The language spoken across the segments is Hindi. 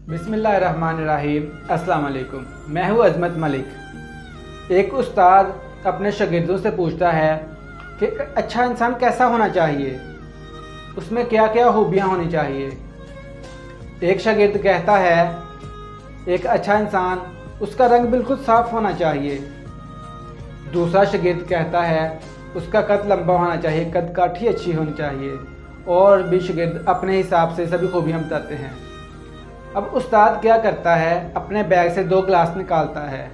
बिस्मिल्लाहिर्रहमानिर्रहीम। अस्सलाम वालेकुम। मैं हूँ अज़मत मलिक। एक उस्ताद अपने शागिर्दों से पूछता है कि अच्छा इंसान कैसा होना चाहिए, उसमें क्या क्या खूबियाँ होनी चाहिए। एक शागिर्द कहता है एक अच्छा इंसान उसका रंग बिल्कुल साफ़ होना चाहिए। दूसरा शागिर्द कहता है उसका कद लंबा होना चाहिए, कद काठी अच्छी होनी चाहिए। और भी शागिर्द अपने हिसाब से सभी खूबियाँ बताते हैं। अब उस्ताद क्या करता है, अपने बैग से 2 गिलास निकालता है।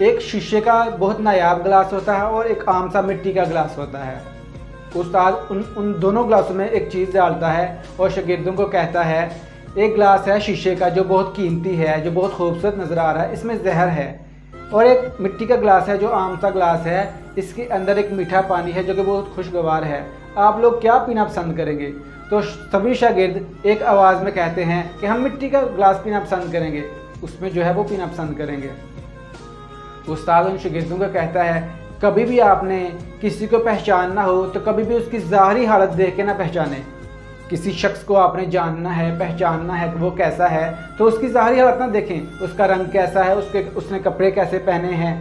एक शीशे का बहुत नायाब गिलास होता है और एक आम सा मिट्टी का गिलास होता है। उस्ताद उन दोनों गिलासों में एक चीज़ डालता है और शागिर्दों को कहता है एक गिलास है शीशे का जो बहुत कीमती है, जो बहुत खूबसूरत नज़र आ रहा है, इसमें जहर है। और एक मिट्टी का गिलास है जो आम सा गिलास है, इसके अंदर एक मीठा पानी है जो कि बहुत खुशगवार है। आप लोग क्या पीना पसंद करेंगे? तो सभी शागिर्द एक आवाज़ में कहते हैं कि हम मिट्टी का गिलास पीना पसंद करेंगे, उसमें जो है वो पीना पसंद करेंगे। उस्ताद उन शागिर्दों को कहता है कभी भी आपने किसी को पहचानना हो तो कभी भी उसकी ज़ाहरी हालत देख के ना पहचाने। किसी शख्स को आपने जानना है, पहचानना है कि वो कैसा है, तो उसकी ज़ाहरी हालत ना देखें, उसका रंग कैसा है, उसने कपड़े कैसे पहने हैं,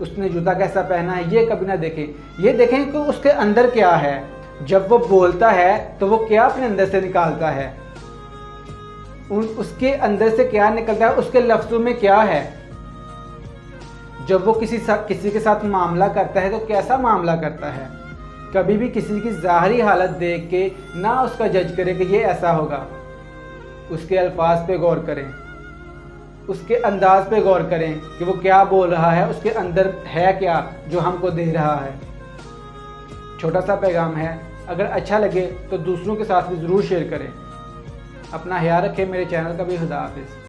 उसने जूता कैसा पहना है, ये कभी ना देखें। ये देखें कि उसके अंदर क्या है। जब वो बोलता है तो वो क्या अपने अंदर से निकालता है, उसके अंदर से क्या निकलता है, उसके लफ्ज़ों में क्या है। जब वो किसी के साथ मामला करता है तो कैसा मामला करता है। कभी भी किसी की ज़ाहरी हालत देख के ना उसका जज करें कि ये ऐसा होगा। उसके अल्फाज पे गौर करें, उसके अंदाज पे गौर करें कि वो क्या बोल रहा है, उसके अंदर है क्या जो हमको दे रहा है। छोटा सा पैगाम है, अगर अच्छा लगे तो दूसरों के साथ भी ज़रूर शेयर करें। अपना ख्याल रखें। मेरे चैनल का भी खुदा हाफिज़।